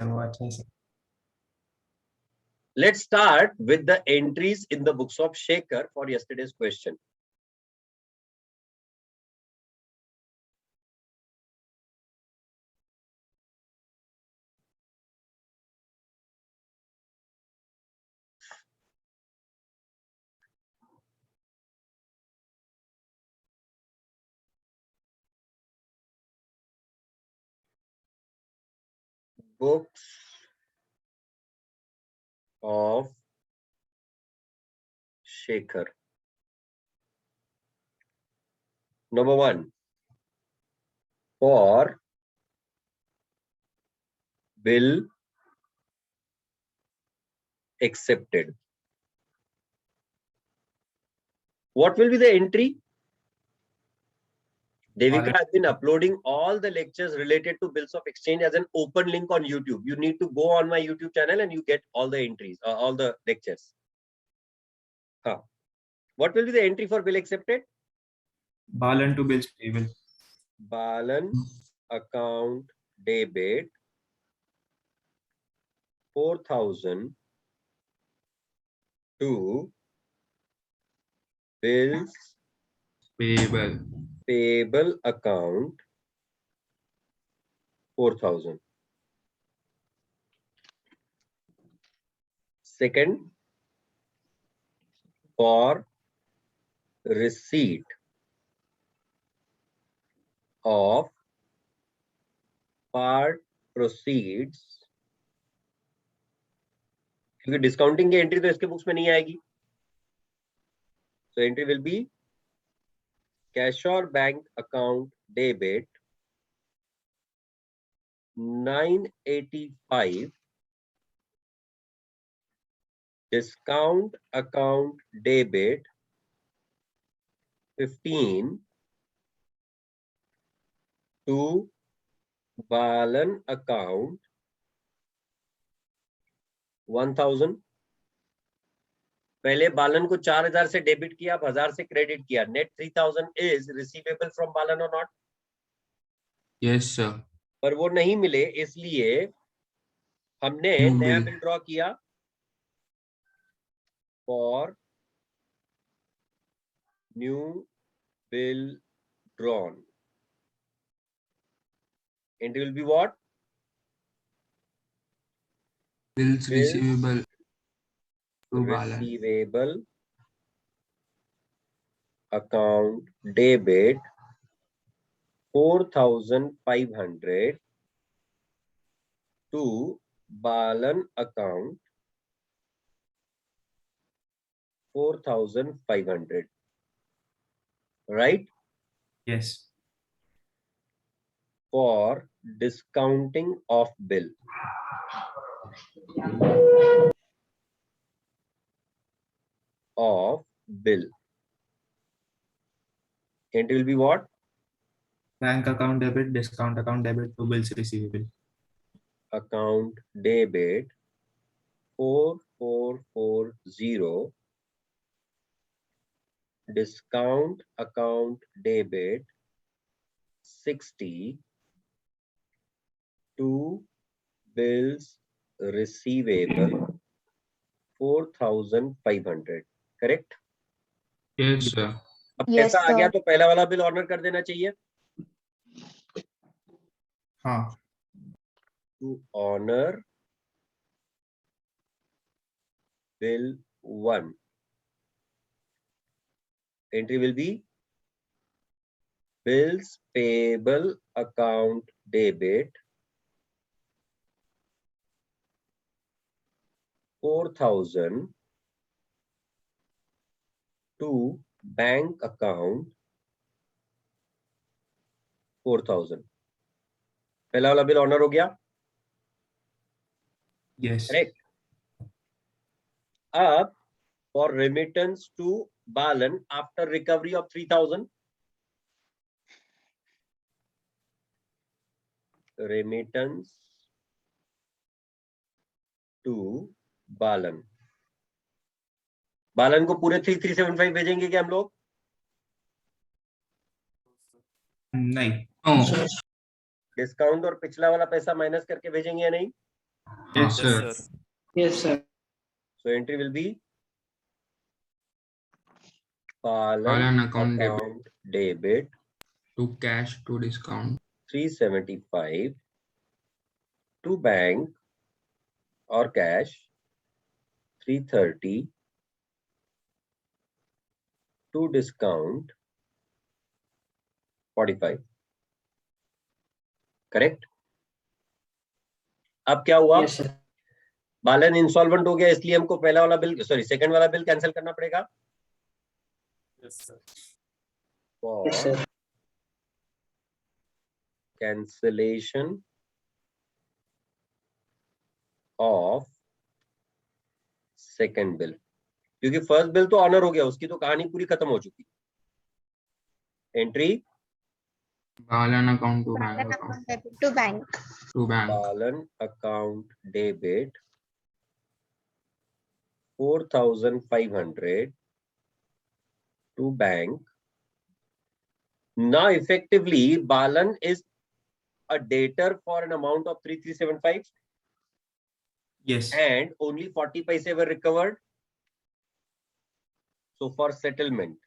वो अच्छा है। Let's start with the entries in the books of Shekhar for yesterday's question. Books of Shekhar. Number 1, for bill accepted. What will be the entry? Devika has been uploading all the lectures related to bills of exchange as an open link on YouTube. You need to go on my YouTube channel and you get all the entries, all the lectures. What will be the entry for bill accepted? Balan to bills payable. Balan account debit 4,000 to bills payable account 4,000. Second, for receipt of part proceeds, क्योंकि discounting की entry तो इसके books में नहीं आएगी, so entry will be cash or bank account debit 985, discount account debit 15 to Balan account 1,000. पहले बालन को 4,000 से डेबिट किया, अब 1,000 से क्रेडिट किया. नेट 3,000 इज रिसीवेबल फ्रॉम बालन और नॉट? Yes sir. पर वो नहीं मिले, इसलिए हमने नया बिल ड्रॉ किया for new bill drawn. Entry will be what? Bills receivable to Balan. Receivable account debit 4,500 to Balan account 4,500. Right? Yes. For discounting of bill. Of bill. Entry will be what? Bank account debit, discount account debit to bills receivable. Account debit 4,440. Discount account debit 60 to bills receivable 4,500. Correct? Yes sir. अब पैसा आ गया तो पहला वाला bill honour कर देना चाहिए. हाँ. To honor bill 1, entry will be bills payable account debit 4,000 to bank account 4,000. पहला वाला बिल ऑनर हो गया. Yes. करेक्ट. अब for remittance to Balan after recovery of 3,000. Remittance to Balan. बालन को पूरे 3,375 भेजेंगे क्या हम लोग? नहीं. डिस्काउंट और पिछला वाला पैसा माइनस करके भेजेंगे या नहीं? Yes, sir. Yes, sir. So entry will be Palan Palan account account debit to cash to discount 375 to bank or cash 330 to discount 45. Correct? अब क्या हुआ? Yes, sir. बालन इंसॉल्वेंट हो गया, इसलिए हमको पहला वाला बिल, सॉरी सेकंड वाला बिल कैंसिल करना पड़ेगा. Yes, sir. For cancellation of second bill, क्योंकि फर्स्ट बिल तो ऑनर हो गया, उसकी तो कहानी पूरी खत्म हो चुकी. Entry Palan account to bank Palan account account debit to bank. to bank Palan account debit 4,500 to bank. Now effectively Balan is a debtor for an amount of 3,375 Yes. and only 40 paise were recovered. So for settlement,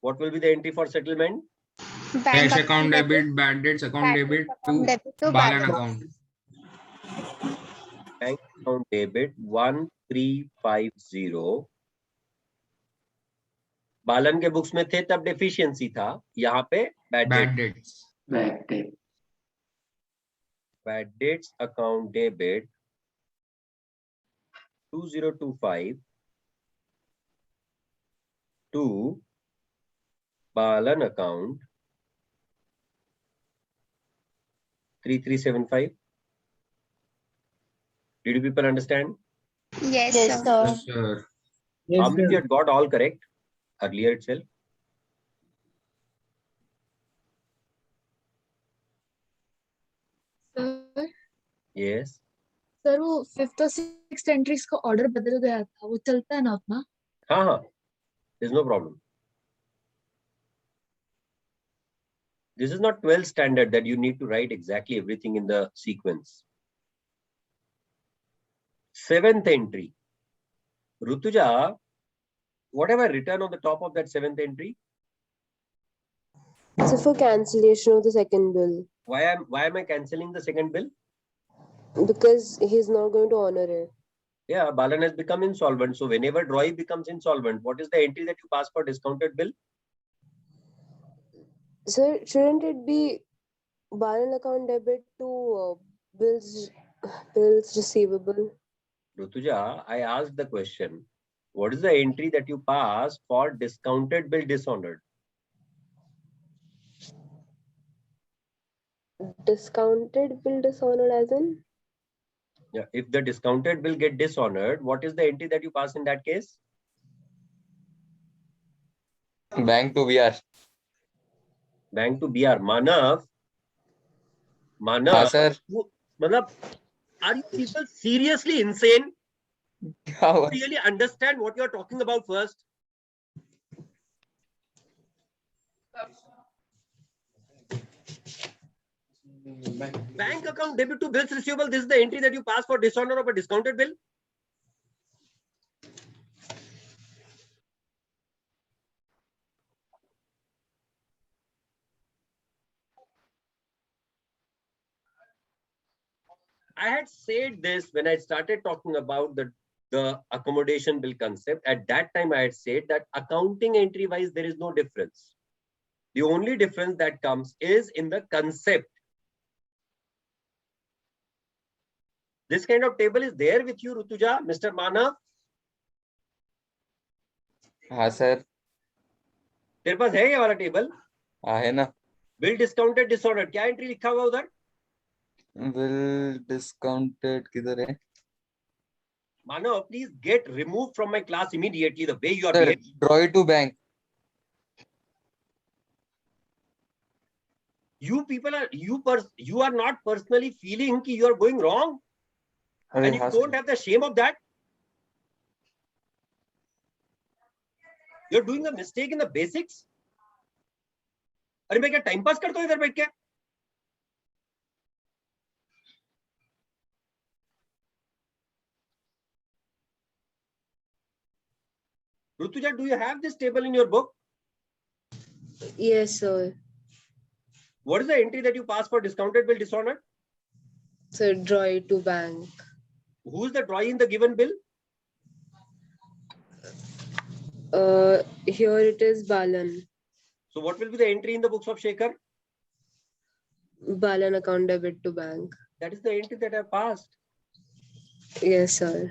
what will be the entry for settlement? Bank cash account debit, bad debts account Bad debit debts to account debit to Balan Balan. account. Bank account debit 1350. बालन के books में थे तब deficiency था, यहाँ पे bad Bad debts. Back date. bad debts account debit 2025 to Balan account 3375. Did you people understand? Yes, Yes, sir. Yes, sir. How many of you had got all correct earlier itself? Sir Yes. Sir वो fifth और sixth entries का order बदल गया था, वो चलता है ना उतना? हाँ, there's no problem. This is not 12th standard that you need to write exactly everything in the sequence. 7th entry. Rutuja, what have I written on the top of that 7th entry? So for cancellation of the second bill, Why am I cancelling the second bill? because he's not going to honor it. Yeah, Balan has become insolvent. So whenever Roy becomes insolvent, what is the entry that you pass for discounted bill? Sir, shouldn't it be Balan account debit to bills receivable? Rutuja, I asked the question. What is the entry that you pass for discounted bill dishonored? Discounted bill dishonored as in? Yeah, if the discounted bill get dishonored, what is the entry that you pass in that case? Bank to BR. Bank to BR. Manav, हाँ sir, मतलब, are you people seriously insane? क्या हुआ? Really understand what you are talking about first? Bank account debit to bills receivable. This is the entry that you pass for dishonor of a discounted bill. I had said this when I started talking about the accommodation bill concept. At that time, I had said that accounting entry wise, there is no difference. The only difference that comes is in the concept. This kind of table is there with you, Rutuja, Mr. Manav? हाँ sir, तेरे पास है ये वाला table? हाँ है ना. Bill discounted disorder, क्या entry लिखा हुआ उधर? बिल डिस्काउंटेड किधर है? Manav, please get removed from my class immediately. The way you are sir, behaving. Drawee to bank. You people are you are not personally feeling कि you are going wrong, अरे and you हाँ don't sir. have the shame of that. You're doing a mistake in the basics. अरे मैं क्या time pass करता हूँ इधर बैठ के? Rutuja, do you have this table in your book? Yes, sir. What is the entry that you pass for discounted bill dishonored? Sir, draw it to bank. Who is the drawee in the given bill? Here it is Balan. So what will be the entry in the books of Shekhar? Balan account debit to bank. That is the entry that I passed. Yes, sir.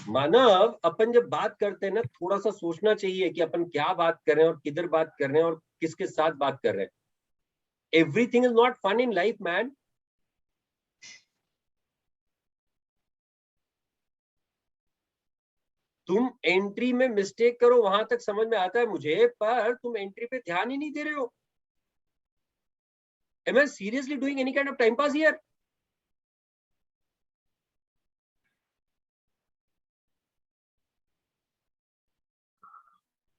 मानव, अपन जब बात करते हैं ना, थोड़ा सा सोचना चाहिए कि अपन क्या बात कर रहे हैं और किधर बात कर रहे हैं और किसके साथ बात कर रहे हैं. Everything is not fun in life, man. तुम एंट्री में मिस्टेक करो वहां तक समझ में आता है मुझे, पर तुम एंट्री पे ध्यान ही नहीं दे रहे हो. Am I seriously doing any kind of time pass here?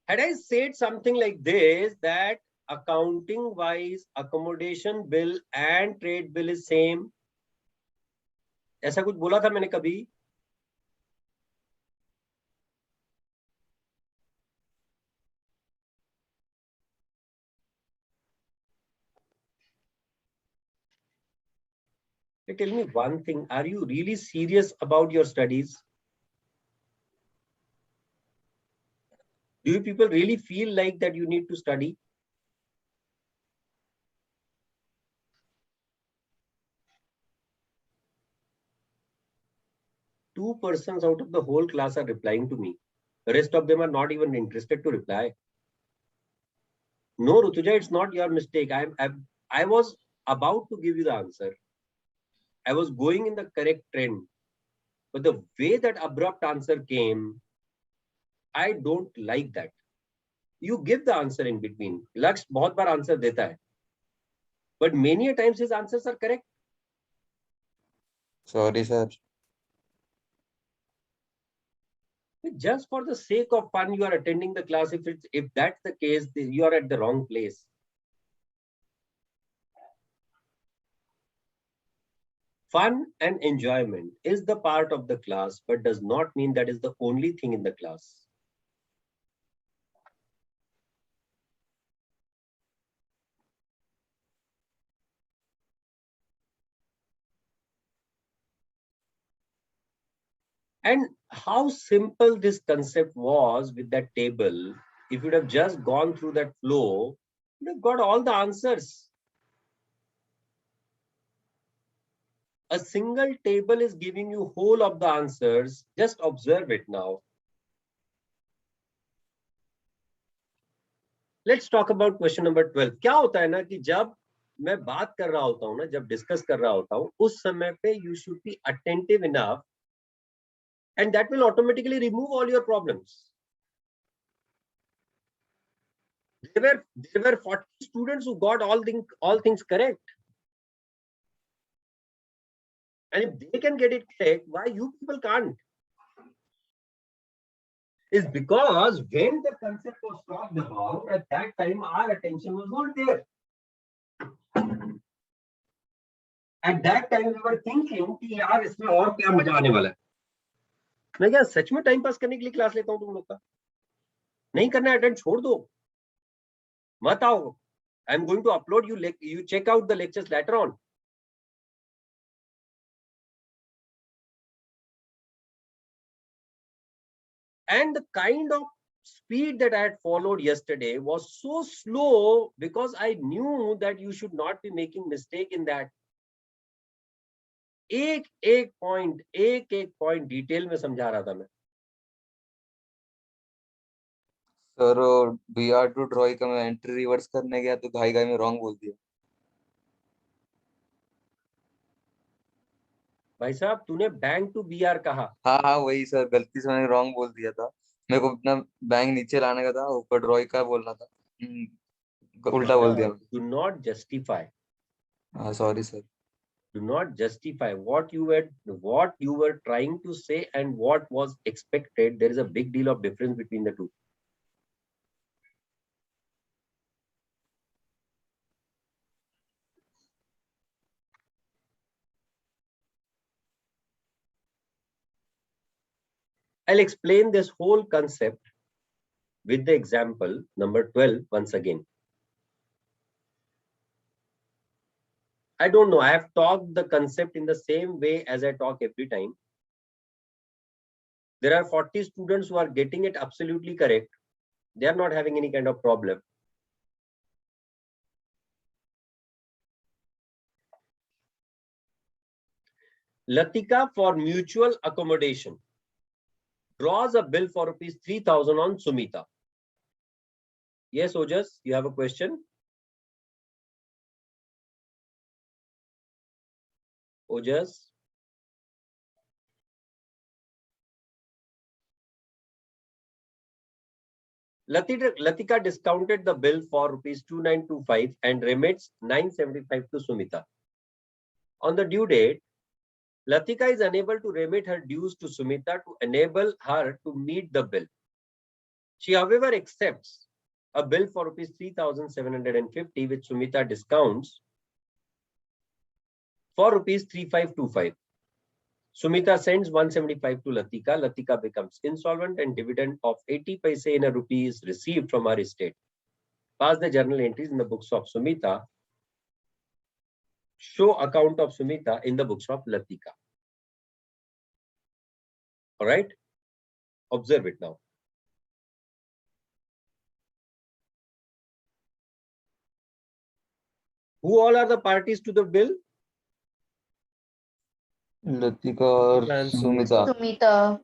Had I said something like this, that accounting wise accommodation bill and trade bill is same, ऐसा कुछ बोला था मैंने कभी? Tell me one thing, are you really serious about your studies? Do you people really feel like that you need to study? Two persons out of the whole class are replying to me. The rest of them are not even interested to reply. No, Rutuja, it's not your mistake. I was about to give you the answer. I was going in the correct trend. But the way that abrupt answer came, I don't like that. You give the answer in between. Laksh बहुत बार answer देता है. But many a times his answers are correct. Sorry, sir. Just for the sake of fun, you are attending the class. If that's the case, you are at the wrong place. Fun and enjoyment is the part of the class, but does not mean that is the only thing in the class. And how simple this concept was with that table. If you'd have just gone through that flow, you'd have got all the answers. A single table is giving you whole of the answers. Just observe it now. Let's talk about question number 12. क्या होता है ना कि जब मैं बात कर रहा होता हूँ ना, जब डिस्कस कर रहा होता हूँ, उस समय पे you should be attentive enough, and that will automatically remove all your problems. There were 40 students who got all things correct. And if they can get it correct, why you people can't? Is because when the concept was talked about, at that time our attention was not there. At that time we were thinking कि यार इसमें और क्या मजा आने वाला है. मैं क्या सच में टाइम पास करने के लिए क्लास लेता हूँ तुम लोग का? नहीं करना है अटेंड छोड़ दो, मत आओ. I am going to upload you check out the lectures later on. And the kind of speed that I had followed yesterday was so slow because I knew that you should not be making mistake in that. एक point detail में समझा रहा था मैं. Sir BR2 drawing का मैं entry reverse करने गया तो घाई में रॉन्ग बोल दिया. भाई साहब तूने बैंक टू BR कहा. हाँ वही सर, गलती से मैंने रॉन्ग बोल दिया था. मेरे को अपना बैंक नीचे लाने का था, ऊपर ड्रॉइंग का बोलना था. उल्टा बोल दिया. Do not justify. हाँ sorry sir. Do not justify what you were trying to say and what was expected. There is a big deal of difference between the two. I'll explain this whole concept with the example number 12 once again. I don't know, I have talked the concept in the same way as I talk every time. There are 40 students who are getting it absolutely correct. They are not having any kind of problem. Latika, for mutual accommodation, draws a bill for rupees 3,000 on Sumita. Yes, Ojas, you have a question? Ojas? Latika discounted the bill for rupees 2,925 and remits 975 to Sumita. On the due date, Latika is unable to remit her dues to Sumita to enable her to meet the bill. She, however, accepts a bill for rupees 3,750, which Sumita discounts for rupees 3,525. Sumita sends 175 to Latika. Latika becomes insolvent and dividend of 80 paise in a rupee is received from her estate. Pass the journal entries in the books of Sumita. Show account of Sumita in the books of Latika. All right. Observe it now. Who all are the parties to the bill? Latika और Sumita. Sumita.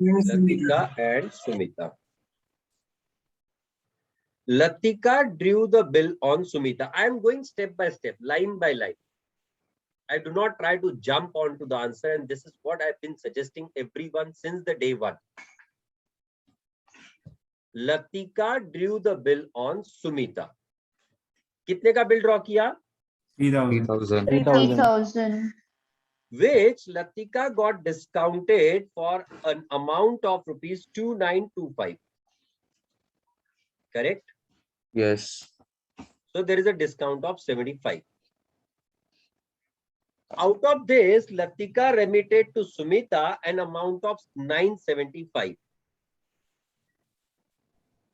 Latika and Sumita. Latika drew the bill on Sumita. I am going step by step, line by line. I do not try to jump onto the answer, and this is what I've been suggesting everyone since the day one. Latika drew the bill on Sumita. कितने का bill draw किया? 3,000. 3,000. Which Latika got discounted for an amount of rupees 2,925. Correct? Yes. So there is a discount of 75. Out of this, Latika remitted to Sumita an amount of 975.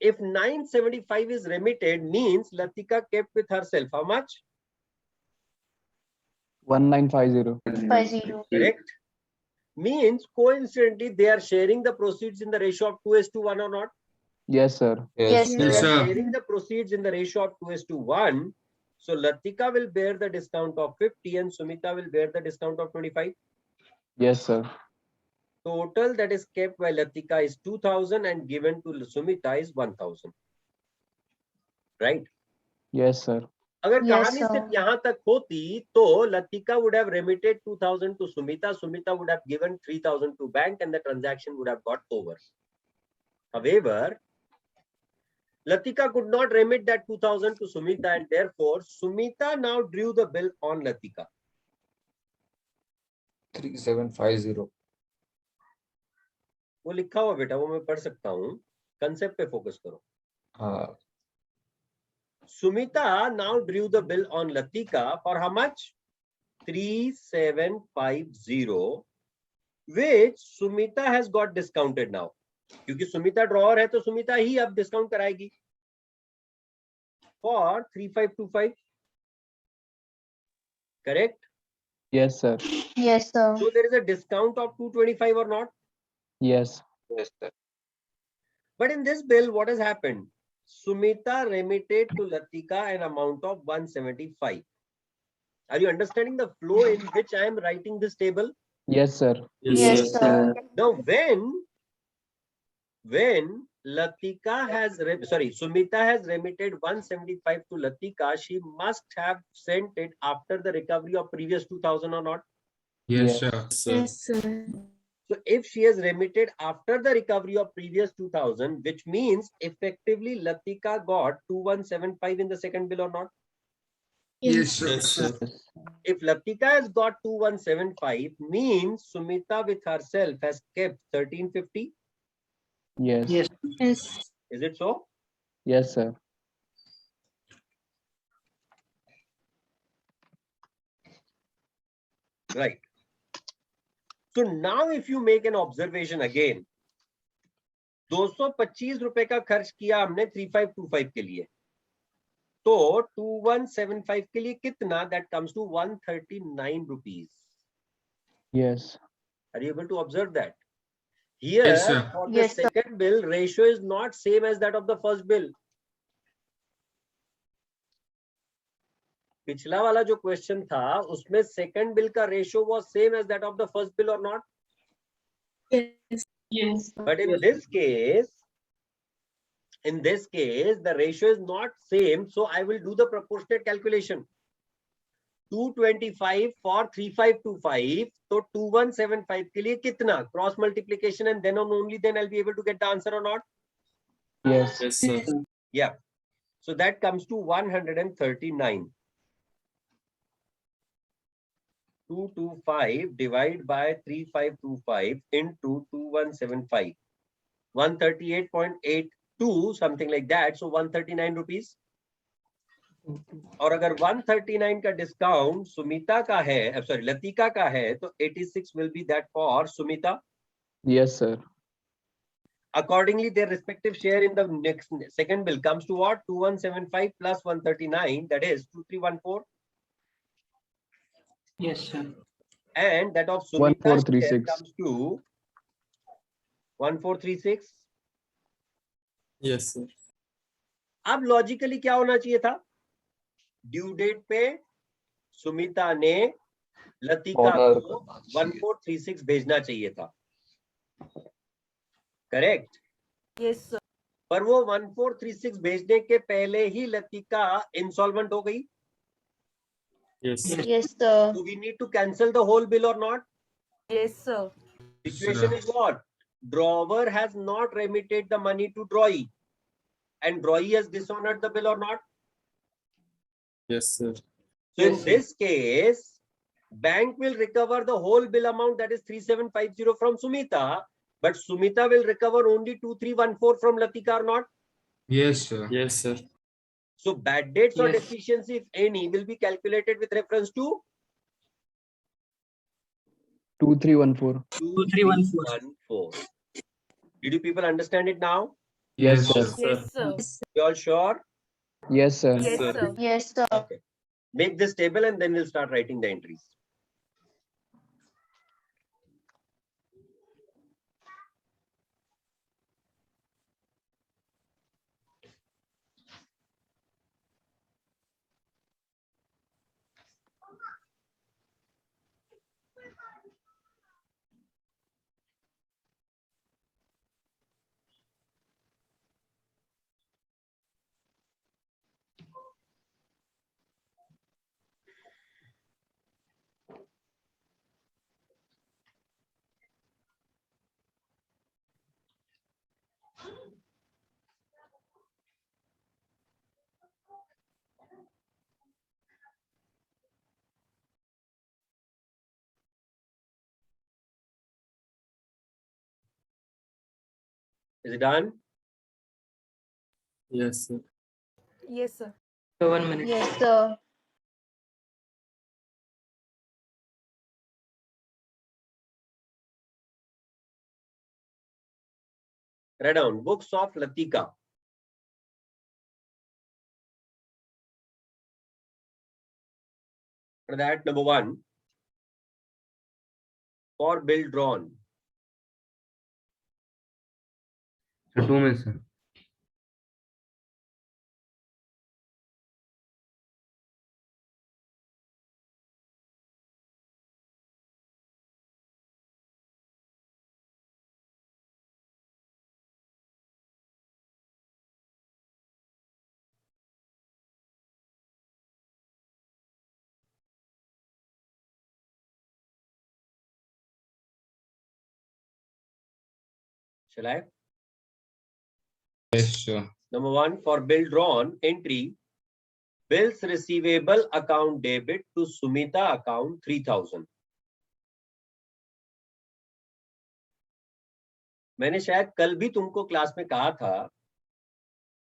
If 975 is remitted, means Latika kept with herself how much? 1950. 50. Correct? Means coincidentally they are sharing the proceeds in the ratio of 2:1 or not? Yes, sir. Yes, They Yes, are sir. sharing the proceeds in the ratio of 2:1. So Latika will bear the discount of 50 and Sumita will bear the discount of 25. Yes, sir. Total that is kept by Latika is 2,000 and given to Sumita is 1,000. Right? Yes, sir. अगर Yes, कहानी sir. सिर्फ यहाँ तक होती तो Latika would have remitted 2,000 to Sumita. Sumita would have given 3,000 to bank and the transaction would have got over. However, Latika could not remit that 2,000 to Sumita and therefore Sumita now drew the bill on Latika. 3750. वो लिखा हुआ बेटा, वो मैं पढ़ सकता हूँ. Concept पे फोकस करो. हाँ. Sumita now drew the bill on Latika for how much? 3,750, which Sumita has got discounted now. क्योंकि Sumita drawer है तो Sumita ही अब डिस्काउंट कराएगी for 3,525. Correct? Yes, sir. Yes, sir. So there is a discount of 225 or not? Yes. Yes, sir. But in this bill, what has happened? Sumita remitted to Latika an amount of 175. Are you understanding the flow in which I am writing this table? Yes, sir. Yes, sir. Now, when Latika has, Sumita has remitted 175 to Latika, she must have sent it after the recovery of previous 2,000 or not? Yes, Yes. sir. Yes, sir. So if she has remitted after the recovery of previous 2,000, which means effectively Latika got 2,175 in the second bill or not? Yes, sir. Yes, sir. If Latika has got 2,175, means Sumita with herself has kept 1,350. Yes. Yes. Yes. Is it so? Yes, sir. Right. So now if you make an observation again, ₹225 का खर्च किया हमने 3525 के लिए, तो 2175 के लिए कितना? That comes to 139 rupees. Yes. Are you able to observe that? Here, Yes, sir. for the Yes, sir. second bill, ratio is not same as that of the first bill. पिछला वाला जो क्वेश्चन था उसमें second bill का ratio was same as that of the first bill और not? Yes. Yes. But in this case, the ratio is not same, so I will do the proportionate calculation. 225 for 3525, तो 2175 के लिए कितना? Cross multiplication, and then only then I'll be able to get the answer or not? Yes. Yes, sir. Yeah. So that comes to 139. 225 divided by 3525 into 2175. 138.82, something like that. So 139 rupees. और अगर 139 का discount Sumita का है, sorry Latika का है, तो 86 will be that for Sumita. Yes, sir. Accordingly, their respective share in the next second bill comes to what? 2175 plus 139, that is 2314. Yes, sir. And that of Sumita 1436. comes to 1436. Yes, sir. अब logically क्या होना चाहिए था? Due date पे सुमिता ने Latika Order को करना चाहिए। 1436 भेजना चाहिए था, करेक्ट? Yes, sir. पर वो 1436 भेजने के पहले ही लतिका इंसॉल्वेंट हो गई. Yes, sir. Yes, sir. So we need to cancel the whole bill or not? Yes, sir. Situation is what? Drawer has not remitted the money to drawee, and drawee has dishonored the bill or not? Yes, sir. So in this case, bank will recover the whole bill amount, that is 3750 from Sumita, but Sumita will recover only 2314 from Latika or not? Yes, sir. Yes, sir. So bad debts or Yes. deficiency, if any, will be calculated with reference to 2314. 2314. Did you people understand it now? Yes, sir. Yes, sir. You all sure? Yes, sir. Yes, sir. sir. Yes, sir. Okay. Make this table and then we'll start writing the entries. Is it done? Yes, sir. Yes, sir. 1 minute. Yes, sir. Write down books of Latika. For that, number 1, for bill drawn. So 2 minutes, sir. Shall I? Yes, sure. Number 1, for bill drawn, entry, bills receivable account debit to Sumita account 3000. मैंने शायद कल भी तुमको class में कहा था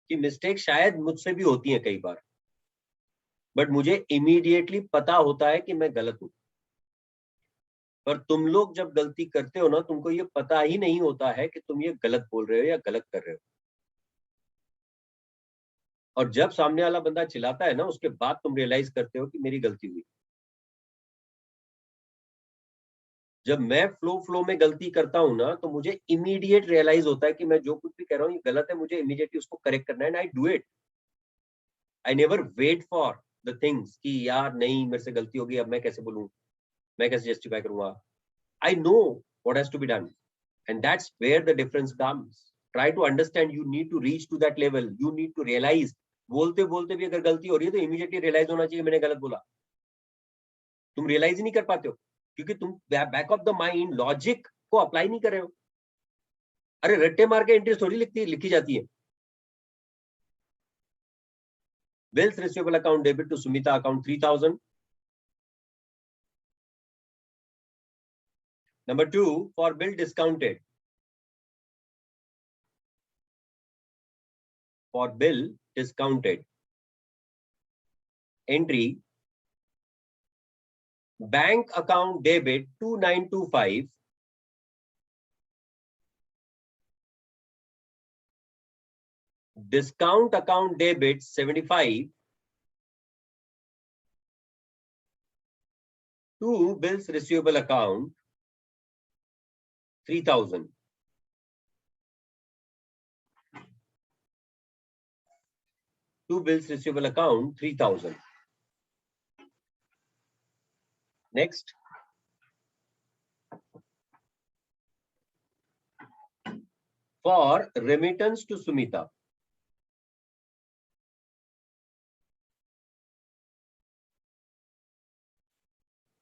कि mistake शायद मुझसे भी होती है कई बार, बट मुझे इमीडिएटली पता होता है कि मैं गलत हूं. पर तुम लोग जब गलती करते हो ना, तुमको ये पता ही नहीं होता है कि तुम ये गलत बोल रहे हो या गलत कर रहे हो। और जब सामने वाला बंदा चिल्लाता है ना, उसके बाद तुम रियलाइज करते हो कि मेरी गलती हुई। जब मैं फ्लो में गलती करता हूं ना, तो मुझे इमीडिएट रियलाइज होता है कि मैं जो कुछ भी कह रहा हूँ ये गलत है, मुझे इमीडिएटली उसको करेक्ट करना है, and I do it. I never wait for the things कि यार नहीं मेरे से गलती होगी, अब मैं कैसे बोलूं, मैं कैसे जस्टिफाई करूंगा। I know what has to be done, and that's where the difference comes. Try to understand, you need to reach to that level, you need to realise. बोलते बोलते भी अगर गलती हो रही है तो इमीडिएटली रियलाइज होना चाहिए मैंने गलत बोला। तुम रियलाइज ही नहीं कर पाते हो क्योंकि तुम back of the mind logic को अप्लाई नहीं कर रहे हो। अरे रट्टे मार के एंट्रीज थोड़ी लिखी जाती है। Bills receivable account debit to Sumita account 3000. Number 2, for bill discounted. For bill discounted. Entry: bank account debit 2925. Discount account debit 75. To bills receivable account 3000. To bills receivable account 3000. Next. For remittance to Sumita.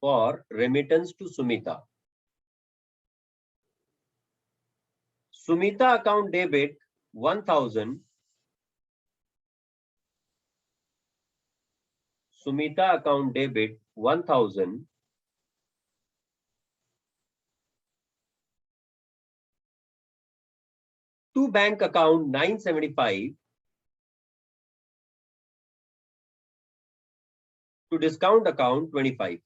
For remittance to Sumita. Sumita account debit 1000. Sumita account debit 1000. To bank account 975. To discount account 25.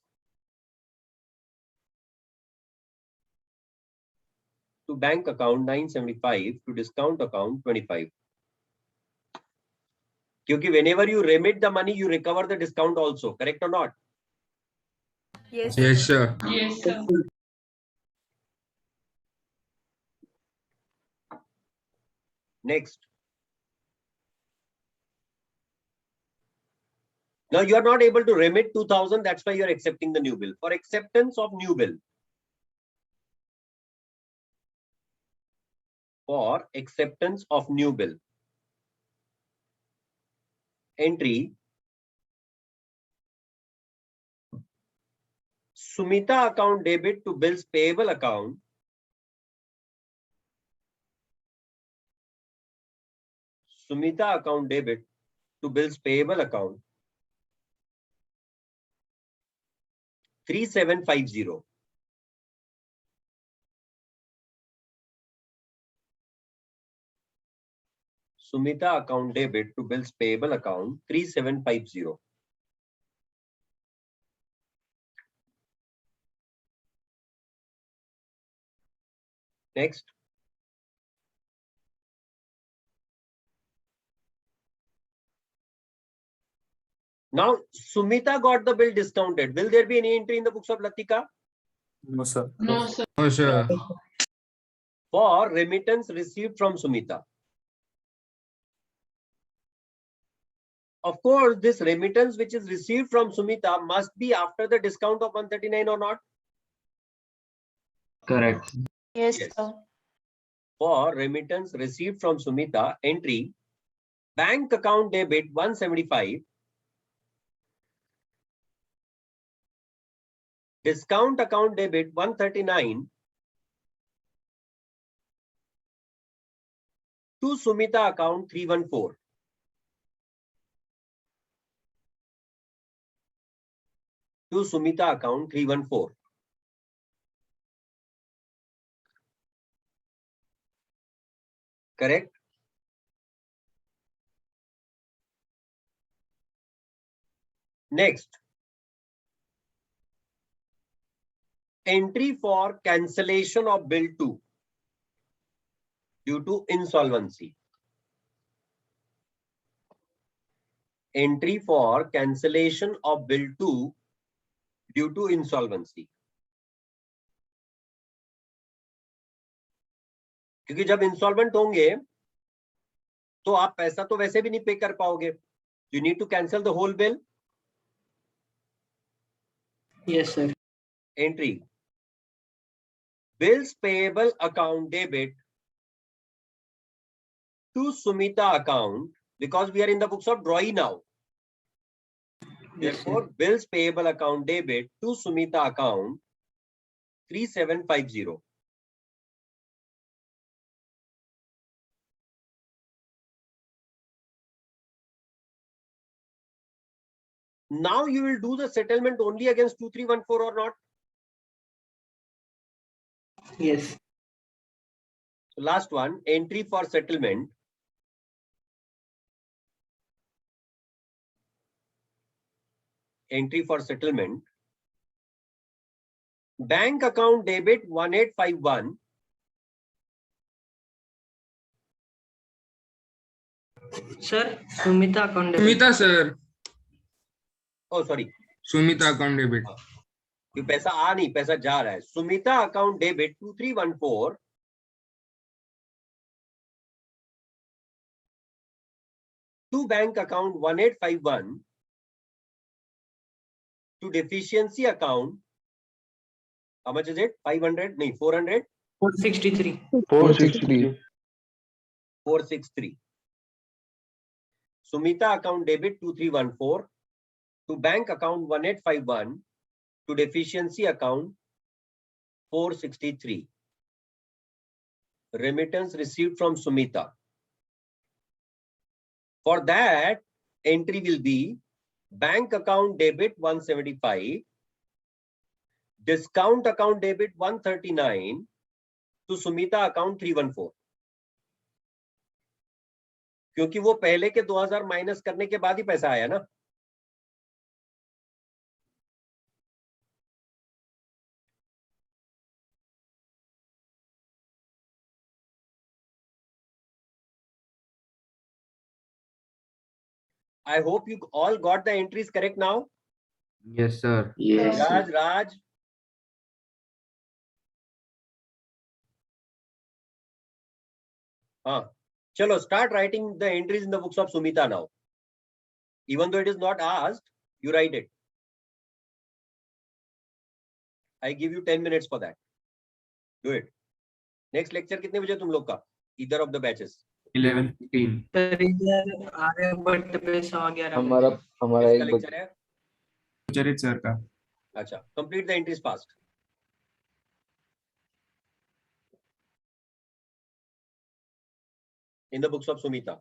To bank account 975. To discount account 25. Because whenever you remit the money, you recover the discount also. Correct or not? Yes, Yes, sir. sir. Yes, sir. Next. Now you are not able to remit 2000. That's why you are accepting the new bill. For acceptance of new bill. For acceptance of new bill. Entry: Sumita account debit to bills payable account. Sumita account debit to bills payable account 3750. Sumita account debit to bills payable account 3750. Next. Now Sumita got the bill discounted. Will there be any entry in the books of Latika? No, sir. No, sir. No, sir. For remittance received from Sumita. Of course, this remittance which is received from Sumita must be after the discount of 139 or not? Correct. Yes, Yes. sir. For remittance received from Sumita, entry: bank account debit 175. Discount account debit 139. To Sumita account 314. To Sumita account 314. Correct? Next. entry for cancellation of bill 2 due to insolvency. Entry for cancellation of bill 2 due to insolvency. क्योंकि जब insolvent होंगे तो आप पैसा तो वैसे भी नहीं पे कर पाओगे. You need to cancel the whole bill. Yes, sir. Entry. Bills payable account debit to Sumita account, because we are in the books of drawee now. Yes, sir. Therefore, bills payable account debit to Sumita account 3750. Now you will do the settlement only against 2314 or not? Yes. So last one, entry for settlement. Entry for settlement. Bank account debit 1851 Sir, Sumita account debit. Sumita, sir. Oh, sorry. Sumita account debit. ये पैसा आ नहीं, पैसा जा रहा है. Sumita account debit 2314 to bank account 1851 to deficiency account. How much is it? 500? No, 400? 463. 463. 463. Sumita account debit 2314 to bank account 1851 to deficiency account 463. Remittance received from Sumita. For that, entry will be bank account debit 175, discount account debit 139 to Sumita account 314. क्योंकि वो पहले के 2000 minus करने के बाद ही पैसा आया ना. I hope you all got the entries correct now. Yes, sir. Yes. Raj. Chalo, start writing the entries in the books of Sumita now. Even though it is not asked, you write it. I give you 10 minutes for that. Do it. Next lecture कितने बजे तुम लोग का? Either of the batches. 11:15. Sir, इधर आर्यभट्ट पे 11:15 हमारा हमारा किसका एक lecture है? सुचरित सर का. अच्छा, complete the entries fast. In the books of Sumita.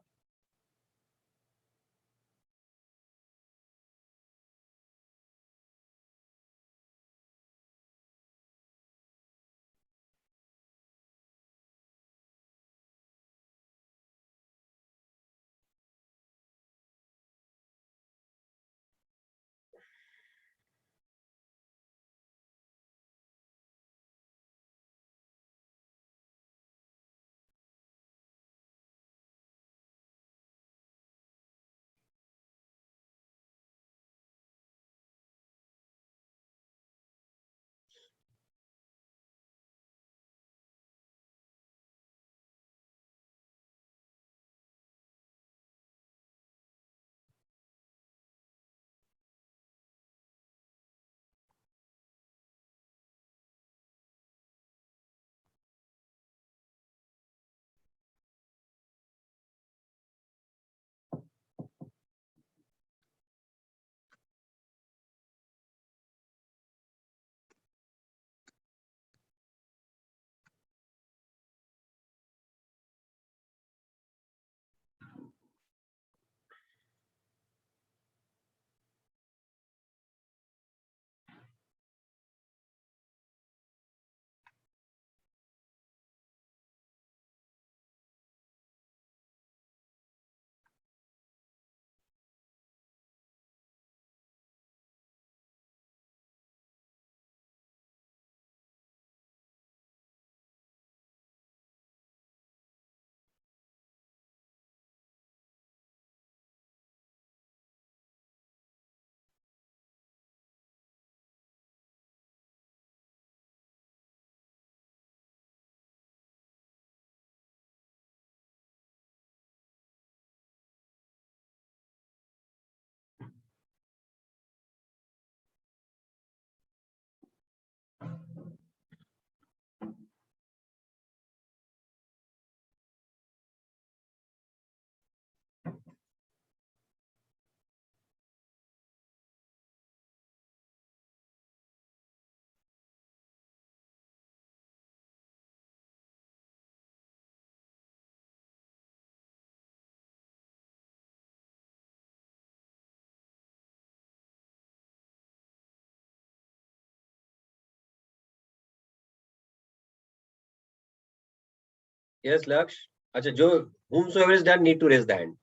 Yes, Laksh. Acha, jo whomsoever is done need to raise the hand.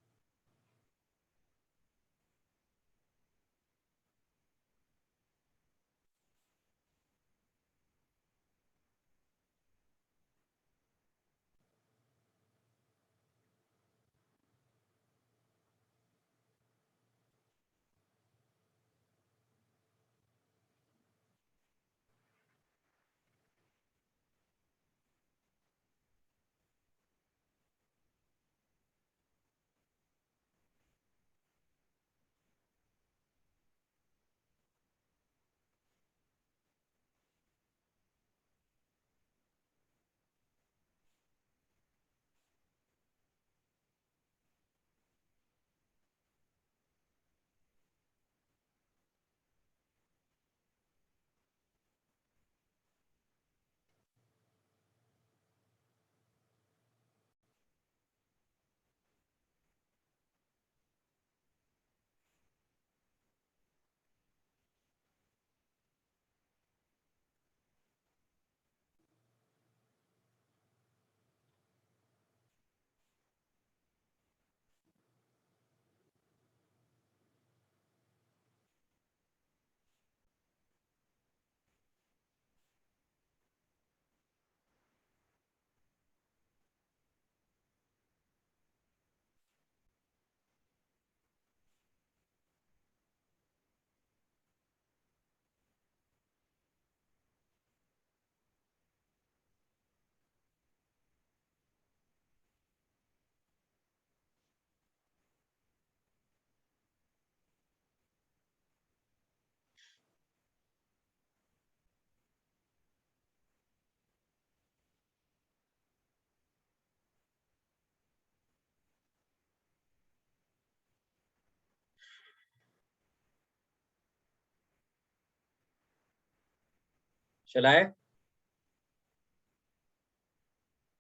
Shall I?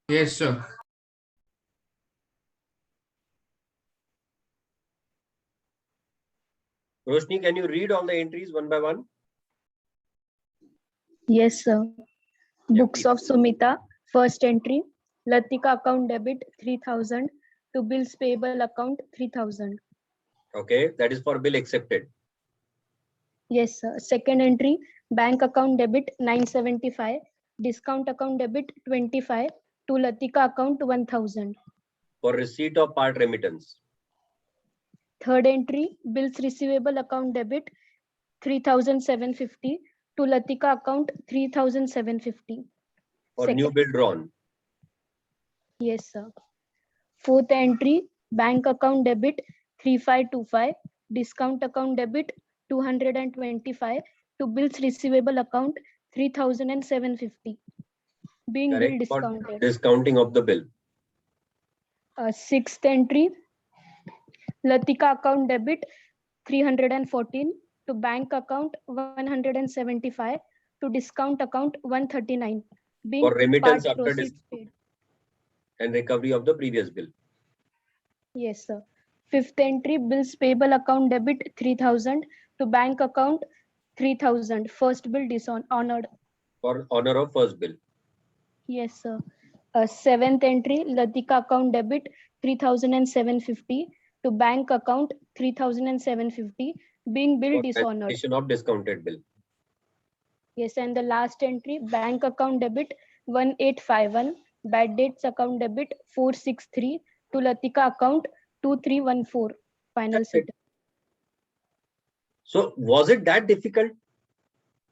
Yes, sir. Roshni, can you read all the entries one by one? Yes, sir. Yeah, Books please. of Sumita, first entry. Latika account debit 3000 to bills payable account 3000. Okay, that is for bill accepted. Yes, sir. Second entry, bank account debit 975, discount account debit 25 to Latika account 1000. For receipt of part remittance. Third entry, bills receivable account debit 3750 to Latika account 3750. For new bill drawn. Yes, sir. Fourth entry, bank account debit 3525, discount account debit 225 to bills receivable account 3750. Being bill Correct. For discounted. discounting of the bill. Sixth entry, Latika account debit 314 to bank account 175 to discount account 139. Being For remittance part after proceeds paid. and recovery of the previous bill. Yes, sir. Fifth entry, bills payable account debit 3000 to bank account 3000. First bill dishonored. For honor of first bill. Yes, sir. Seventh entry, Latika account debit 3750 to bank account 3750. Being bill For dishonored. cancellation of discounted bill. Yes, and the last entry, bank account debit 1851, bad debts account debit 463 to Latika account 2314. Final That's it. settlement. So was it that difficult?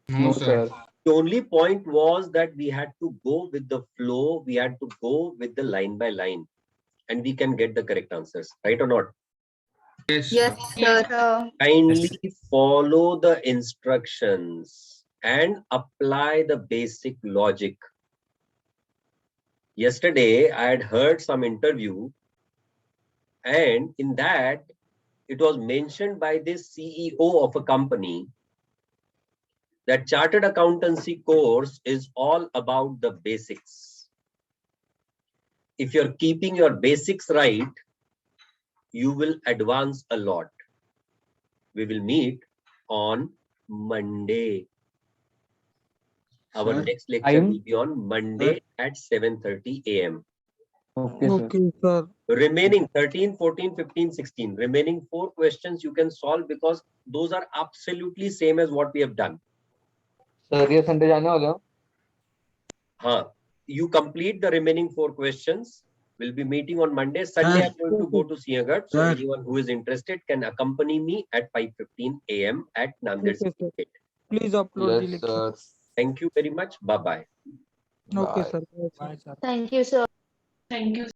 No, sir. The only point was that we had to go with the flow. We had to go with the line by line, and we can get the correct answers, right or not? Yes, Yes, sir. sir. Kindly follow the instructions and apply the basic logic. Yesterday, I had heard some interview, and in that, it was mentioned by this CEO of a company that chartered accountancy course is all about the basics. If you're keeping your basics right, you will advance a lot. We will meet on Monday. Our Sir, next lecture Time? will be on Monday at 7:30 a.m. Okay, sir. Okay, sir. Remaining 13, 14, 15, 16. Remaining 4 questions you can solve because those are absolutely same as what we have done. Sir ये Sunday जाने वाले हो? You complete the remaining 4 questions. We'll be meeting on Monday. Sunday, I'm going to go to Siagat. So Sir. anyone who is interested can accompany me at 5:15 a.m. at Nanded. Okay, sir. Please upload the Yes, lecture. sir. Thank you very much. Bye-bye. Okay, Bye. sir. Bye, sir. Thank you, sir. Thank you.